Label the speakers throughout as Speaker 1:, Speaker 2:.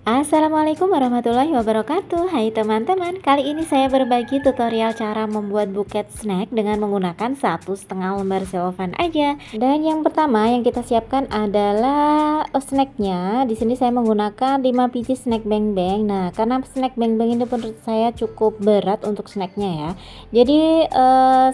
Speaker 1: Assalamualaikum warahmatullahi wabarakatuh. Hai teman-teman, kali ini saya berbagi tutorial cara membuat buket snack dengan menggunakan 1,5 lembar selofan aja. Dan yang pertama yang kita siapkan adalah snacknya. Di sini saya menggunakan 5 biji snack beng beng. Nah, karena snack beng beng ini menurut saya cukup berat untuk snacknya ya. Jadi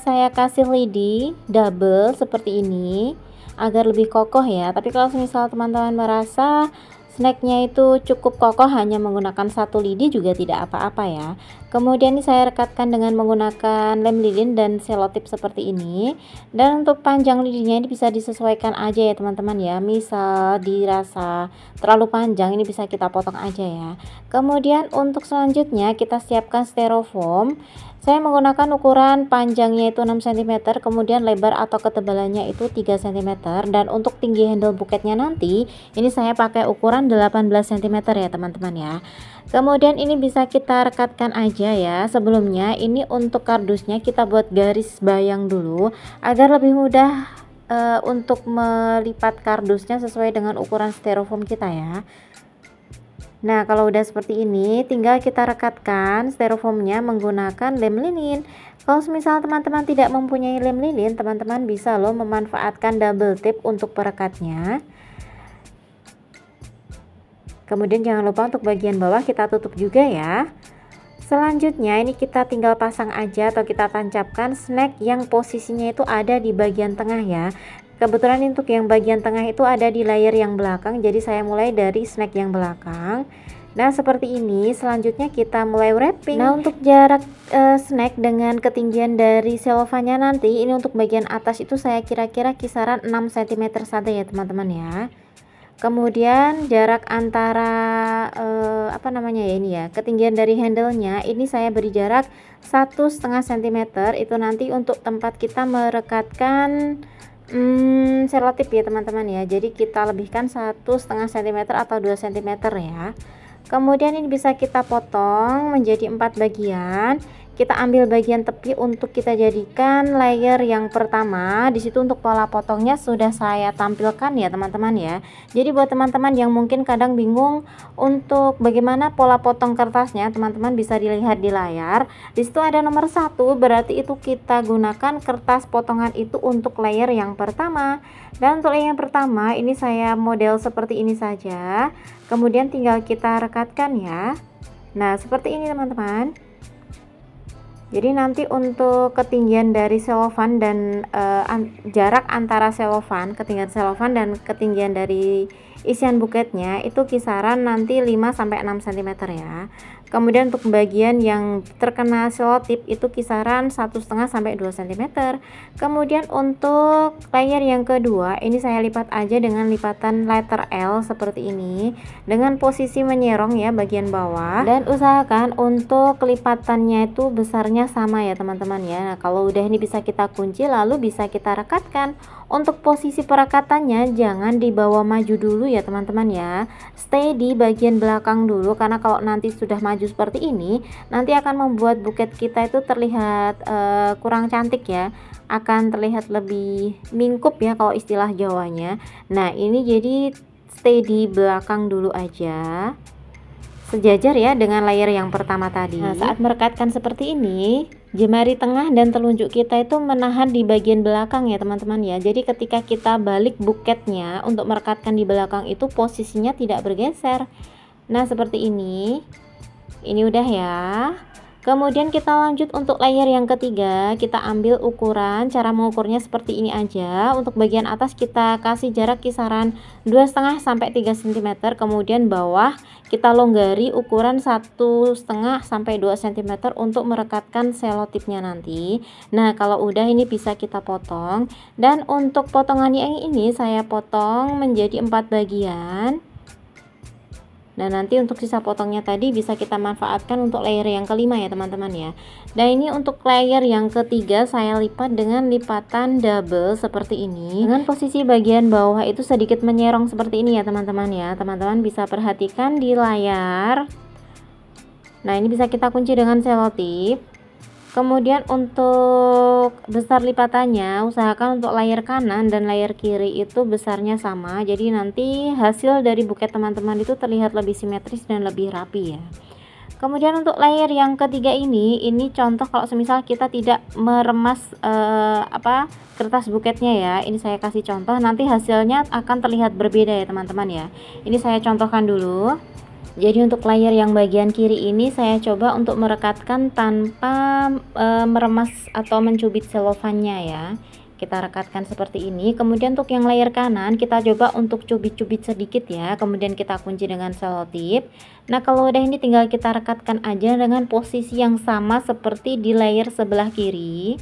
Speaker 1: saya kasih lidi double seperti ini agar lebih kokoh ya. Tapi kalau misal teman-teman merasa snacknya itu cukup kokoh hanya menggunakan 1 lidi juga tidak apa-apa ya. Kemudian ini saya rekatkan dengan menggunakan lem lilin dan selotip seperti ini. Dan untuk panjang lidinya ini bisa disesuaikan aja ya teman-teman ya. Misal dirasa terlalu panjang ini bisa kita potong aja ya. Kemudian untuk selanjutnya kita siapkan styrofoam. Saya menggunakan ukuran panjangnya itu 6 cm, kemudian lebar atau ketebalannya itu 3 cm, dan untuk tinggi handle buketnya nanti ini saya pakai ukuran 18 cm ya teman-teman ya. Kemudian ini bisa kita rekatkan aja ya. Sebelumnya ini untuk kardusnya kita buat garis bayang dulu agar lebih mudah untuk melipat kardusnya sesuai dengan ukuran styrofoam kita ya. Nah, kalau udah seperti ini, tinggal kita rekatkan styrofoamnya menggunakan lem lilin. Kalau misal teman-teman tidak mempunyai lem lilin, teman-teman bisa loh memanfaatkan double tip untuk perekatnya. Kemudian jangan lupa untuk bagian bawah kita tutup juga ya. Selanjutnya ini kita tinggal pasang aja atau kita tancapkan snack yang posisinya itu ada di bagian tengah ya. Kebetulan untuk yang bagian tengah itu ada di layer yang belakang, jadi saya mulai dari snack yang belakang. Nah seperti ini, selanjutnya kita mulai wrapping. Nah untuk jarak snack dengan ketinggian dari selofannya nanti, ini untuk bagian atas itu saya kira-kira kisaran 6 cm saja ya teman-teman ya. Kemudian jarak antara ketinggian dari handle-nya ini saya beri jarak 1,5 cm. Itu nanti untuk tempat kita merekatkan selotip ya teman-teman ya. Jadi kita lebihkan 1,5 cm atau 2 cm ya. Kemudian ini bisa kita potong menjadi 4 bagian. Kita ambil bagian tepi untuk kita jadikan layer yang pertama. Di situ untuk pola potongnya sudah saya tampilkan ya teman-teman ya. Jadi buat teman-teman yang mungkin kadang bingung untuk bagaimana pola potong kertasnya, teman-teman bisa dilihat di layar. Di situ ada nomor 1, berarti itu kita gunakan kertas potongan itu untuk layer yang pertama. Dan untuk layer yang pertama ini saya model seperti ini saja. Kemudian tinggal kita rekatkan ya. Nah, seperti ini teman-teman. Jadi nanti untuk ketinggian dari selofan dan jarak antara ketinggian selofan dan ketinggian dari isian buketnya itu kisaran nanti 5-6 cm ya. Kemudian untuk bagian yang terkena selotip itu kisaran 1,5 sampai 2 cm. Kemudian untuk layer yang kedua ini saya lipat aja dengan lipatan letter L seperti ini dengan posisi menyerong ya bagian bawah, dan usahakan untuk lipatannya itu besarnya sama ya teman-teman ya. Nah, kalau udah ini bisa kita kunci lalu bisa kita rekatkan. Untuk posisi perekatannya jangan dibawa maju dulu ya teman-teman ya, stay di bagian belakang dulu, karena kalau nanti sudah maju seperti ini nanti akan membuat buket kita itu terlihat kurang cantik ya, akan terlihat lebih mingkup ya kalau istilah Jawanya. Nah ini jadi stay di belakang dulu aja, sejajar ya dengan layer yang pertama tadi. Nah saat merekatkan seperti ini, jemari tengah dan telunjuk kita itu menahan di bagian belakang ya teman-teman ya. Jadi ketika kita balik buketnya untuk merekatkan di belakang itu posisinya tidak bergeser. Nah seperti ini udah ya. Kemudian kita lanjut untuk layer yang ketiga. Kita ambil ukuran, cara mengukurnya seperti ini aja. Untuk bagian atas kita kasih jarak kisaran 2,5 sampai 3 cm. Kemudian bawah kita longgari ukuran 1,5 sampai 2 cm untuk merekatkan selotipnya nanti. Nah kalau udah ini bisa kita potong. Dan untuk potongannya yang ini saya potong menjadi 4 bagian. Nah nanti untuk sisa potongnya tadi bisa kita manfaatkan untuk layer yang kelima ya teman-teman ya. Dan ini untuk layer yang ketiga saya lipat dengan lipatan double seperti ini, dengan posisi bagian bawah itu sedikit menyerong seperti ini ya teman-teman ya. Teman-teman bisa perhatikan di layar. Nah ini bisa kita kunci dengan selotip. Kemudian untuk besar lipatannya usahakan untuk layar kanan dan layar kiri itu besarnya sama, jadi nanti hasil dari buket teman-teman itu terlihat lebih simetris dan lebih rapi ya. Kemudian untuk layer yang ketiga ini contoh kalau semisal kita tidak meremas kertas buketnya ya. Ini saya kasih contoh, nanti hasilnya akan terlihat berbeda ya teman-teman ya. Ini saya contohkan dulu. Jadi untuk layer yang bagian kiri ini saya coba untuk merekatkan tanpa meremas atau mencubit selofannya ya. Kita rekatkan seperti ini. Kemudian untuk yang layer kanan kita coba untuk cubit-cubit sedikit ya, kemudian kita kunci dengan selotip. Nah kalau udah ini tinggal kita rekatkan aja dengan posisi yang sama seperti di layer sebelah kiri.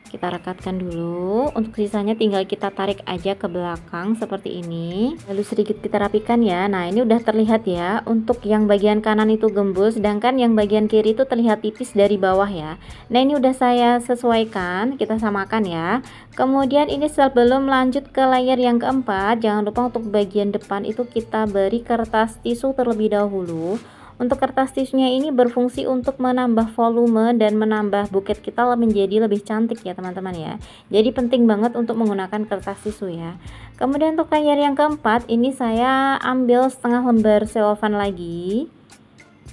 Speaker 1: Kita rekatkan dulu, untuk sisanya tinggal kita tarik aja ke belakang seperti ini, lalu sedikit kita rapikan ya. Nah ini udah terlihat ya, untuk yang bagian kanan itu gembul, sedangkan yang bagian kiri itu terlihat tipis dari bawah ya. Nah ini udah saya sesuaikan, kita samakan ya. Kemudian ini sebelum lanjut ke layer yang keempat, jangan lupa untuk bagian depan itu kita beri kertas tisu terlebih dahulu. Untuk kertas tisunya ini berfungsi untuk menambah volume dan menambah buket kita menjadi lebih cantik ya teman-teman ya. Jadi penting banget untuk menggunakan kertas tisu ya. Kemudian untuk layer yang keempat ini saya ambil setengah lembar selofan lagi.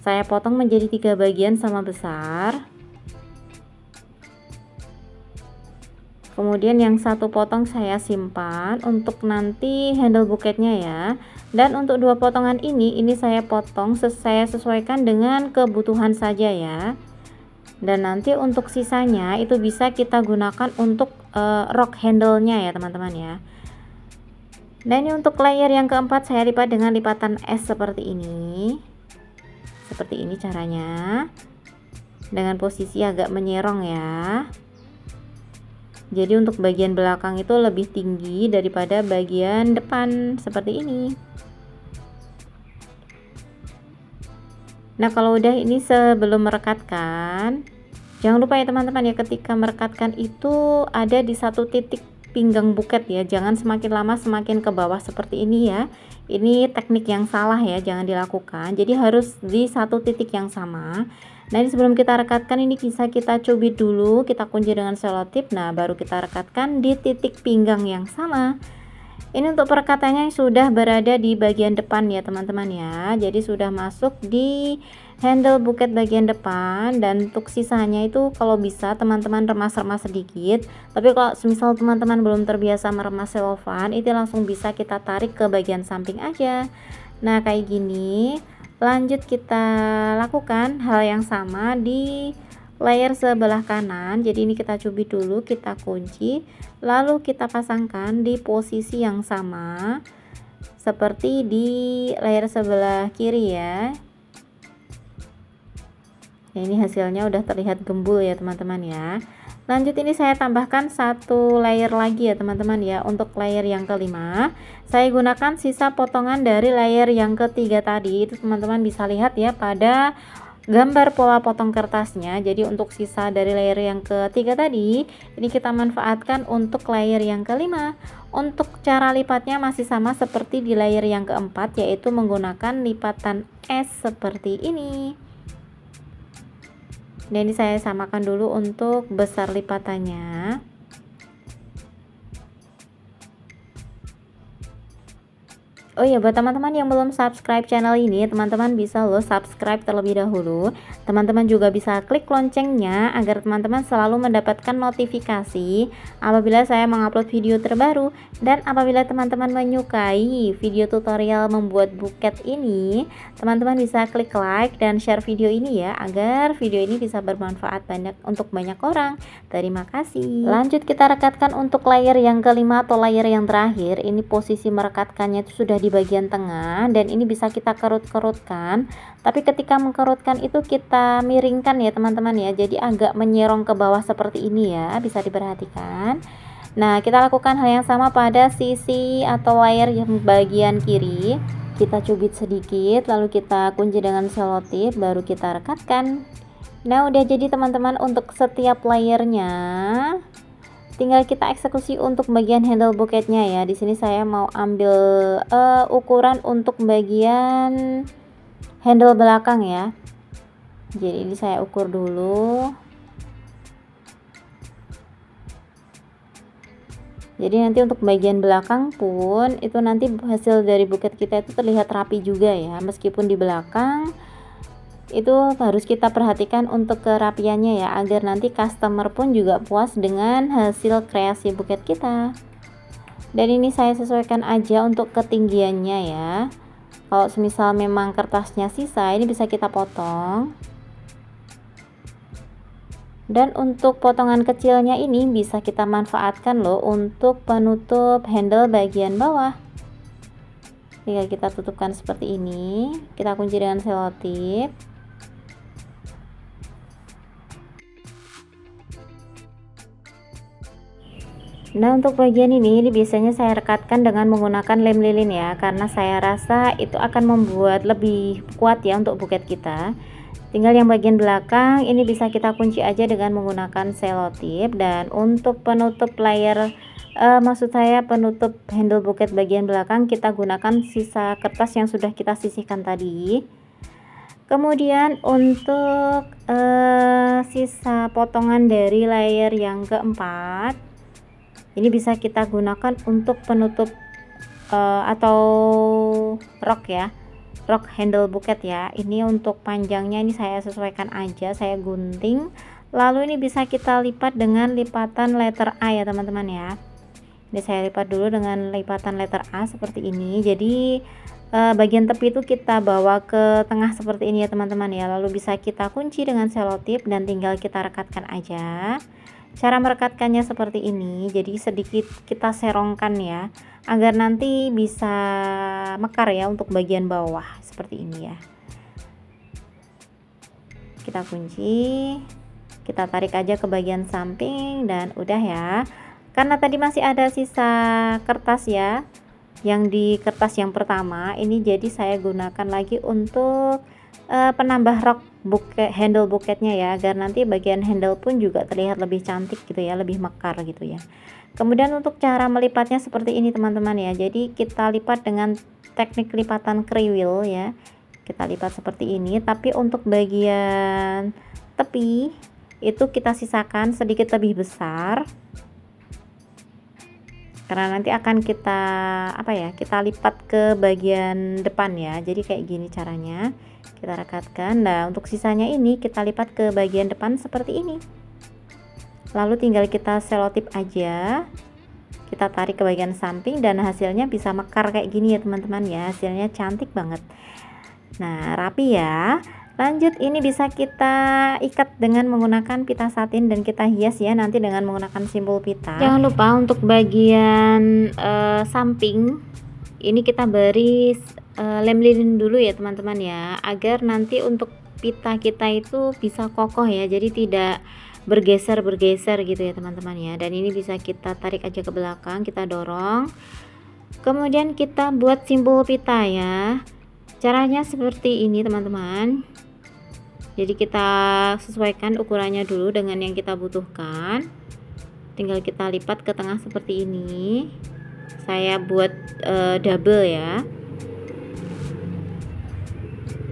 Speaker 1: Saya potong menjadi 3 bagian sama besar. Kemudian yang satu potong saya simpan untuk nanti handle buketnya ya. Dan untuk 2 potongan ini saya potong, saya sesuaikan dengan kebutuhan saja ya. Dan nanti untuk sisanya itu bisa kita gunakan untuk rok handle-nya ya teman-teman ya. Dan ini untuk layer yang keempat saya lipat dengan lipatan S seperti ini. Seperti ini caranya. Dengan posisi agak menyerong ya. Jadi untuk bagian belakang itu lebih tinggi daripada bagian depan seperti ini. Nah kalau udah ini sebelum merekatkan, jangan lupa ya teman-teman ya, ketika merekatkan itu ada di satu titik pinggang buket ya, jangan semakin lama semakin ke bawah seperti ini ya. Ini teknik yang salah ya, jangan dilakukan. Jadi harus di satu titik yang sama. Nah ini sebelum kita rekatkan ini bisa kita cubit dulu, kita kunci dengan selotip. Nah baru kita rekatkan di titik pinggang yang sama. Ini untuk perekatannya sudah berada di bagian depan ya teman-teman ya. Jadi sudah masuk di handle buket bagian depan. Dan untuk sisanya itu kalau bisa teman-teman remas-remas sedikit. Tapi kalau semisal teman-teman belum terbiasa meremas selofan, itu langsung bisa kita tarik ke bagian samping aja. Nah kayak gini. Lanjut kita lakukan hal yang sama di layer sebelah kanan. Jadi ini kita cubit dulu, kita kunci, lalu kita pasangkan di posisi yang sama seperti di layer sebelah kiri ya. Nah, ini hasilnya udah terlihat gembul ya teman-teman ya. Lanjut ini saya tambahkan satu layer lagi ya teman-teman ya. Untuk layer yang kelima saya gunakan sisa potongan dari layer yang ketiga tadi. Itu teman-teman bisa lihat ya pada gambar pola potong kertasnya. Jadi untuk sisa dari layer yang ketiga tadi ini kita manfaatkan untuk layer yang kelima. Untuk cara lipatnya masih sama seperti di layer yang keempat, yaitu menggunakan lipatan S seperti ini. Nah ini saya samakan dulu untuk besar lipatannya. Oh ya, buat teman-teman yang belum subscribe channel ini, teman-teman bisa loh subscribe terlebih dahulu. Teman-teman juga bisa klik loncengnya agar teman-teman selalu mendapatkan notifikasi apabila saya mengupload video terbaru. Dan apabila teman-teman menyukai video tutorial membuat buket ini, teman-teman bisa klik like dan share video ini ya, agar video ini bisa bermanfaat untuk banyak orang. Terima kasih. Lanjut kita rekatkan untuk layer yang kelima atau layer yang terakhir. Ini posisi merekatkannya itu sudah di bagian tengah dan ini bisa kita kerut-kerutkan, tapi ketika mengkerutkan itu kita miringkan ya teman-teman ya, jadi agak menyerong ke bawah seperti ini ya, bisa diperhatikan. Nah kita lakukan hal yang sama pada sisi atau layer yang bagian kiri. Kita cubit sedikit lalu kita kunci dengan selotip, baru kita rekatkan. Nah udah jadi teman-teman untuk setiap layernya. Tinggal kita eksekusi untuk bagian handle buketnya ya. Di sini saya mau ambil ukuran untuk bagian handle belakang ya. Jadi ini saya ukur dulu. Jadi nanti untuk bagian belakang pun itu nanti hasil dari buket kita itu terlihat rapi juga ya, meskipun di belakang itu harus kita perhatikan untuk kerapiannya ya, agar nanti customer pun juga puas dengan hasil kreasi buket kita. Dan ini saya sesuaikan aja untuk ketinggiannya ya. Kalau semisal memang kertasnya sisa, ini bisa kita potong. Dan untuk potongan kecilnya ini bisa kita manfaatkan loh untuk penutup handle bagian bawah. Tinggal kita tutupkan seperti ini, kita kunci dengan selotip. Nah, untuk bagian ini biasanya saya rekatkan dengan menggunakan lem lilin ya, karena saya rasa itu akan membuat lebih kuat ya untuk buket kita. Tinggal yang bagian belakang ini bisa kita kunci aja dengan menggunakan selotip. Dan untuk penutup layer maksud saya penutup handle buket bagian belakang, kita gunakan sisa kertas yang sudah kita sisihkan tadi. Kemudian untuk sisa potongan dari layer yang keempat, ini bisa kita gunakan untuk penutup atau rok ya, rok handle buket ya. Ini untuk panjangnya ini saya sesuaikan aja, saya gunting. Lalu ini bisa kita lipat dengan lipatan letter A ya teman-teman ya. Ini saya lipat dulu dengan lipatan letter A seperti ini. Jadi bagian tepi itu kita bawa ke tengah seperti ini ya teman-teman ya. Lalu bisa kita kunci dengan selotip dan tinggal kita rekatkan aja. Cara merekatkannya seperti ini, jadi sedikit kita serongkan ya, agar nanti bisa mekar ya untuk bagian bawah seperti ini ya. Kita kunci, kita tarik aja ke bagian samping dan udah ya. Karena tadi masih ada sisa kertas ya, yang di kertas yang pertama ini, jadi saya gunakan lagi untuk penambah rok buket, handle buketnya ya, agar nanti bagian handle pun juga terlihat lebih cantik gitu ya, lebih mekar gitu ya. Kemudian untuk cara melipatnya seperti ini teman-teman ya, jadi kita lipat dengan teknik lipatan kriwil ya, kita lipat seperti ini. Tapi untuk bagian tepi itu kita sisakan sedikit lebih besar, karena nanti akan kita kita lipat ke bagian depan ya. Jadi kayak gini caranya, kita rekatkan. Nah, untuk sisanya ini kita lipat ke bagian depan seperti ini, lalu tinggal kita selotip aja, kita tarik ke bagian samping dan hasilnya bisa mekar kayak gini ya teman-teman ya. Hasilnya cantik banget, nah rapi ya. Lanjut, ini bisa kita ikat dengan menggunakan pita satin dan kita hias ya nanti dengan menggunakan simpul pita. Jangan lupa untuk bagian samping ini kita beri lem lilin dulu ya teman-teman ya, agar nanti untuk pita kita itu bisa kokoh ya, jadi tidak bergeser gitu ya teman-teman ya. Dan ini bisa kita tarik aja ke belakang, kita dorong, kemudian kita buat simpul pita ya. Caranya seperti ini teman-teman, jadi kita sesuaikan ukurannya dulu dengan yang kita butuhkan, tinggal kita lipat ke tengah seperti ini. Saya buat double ya.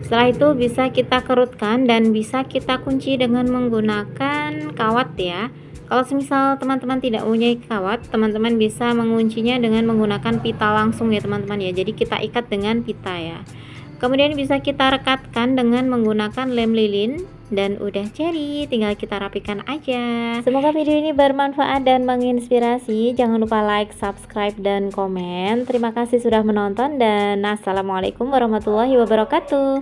Speaker 1: Setelah itu bisa kita kerutkan dan bisa kita kunci dengan menggunakan kawat ya. Kalau semisal teman-teman tidak punya kawat, teman-teman bisa menguncinya dengan menggunakan pita langsung ya teman-teman ya. Jadi kita ikat dengan pita ya. Kemudian bisa kita rekatkan dengan menggunakan lem lilin dan udah jadi, tinggal kita rapikan aja. Semoga video ini bermanfaat dan menginspirasi. Jangan lupa like, subscribe, dan komen. Terima kasih sudah menonton dan assalamualaikum warahmatullahi wabarakatuh.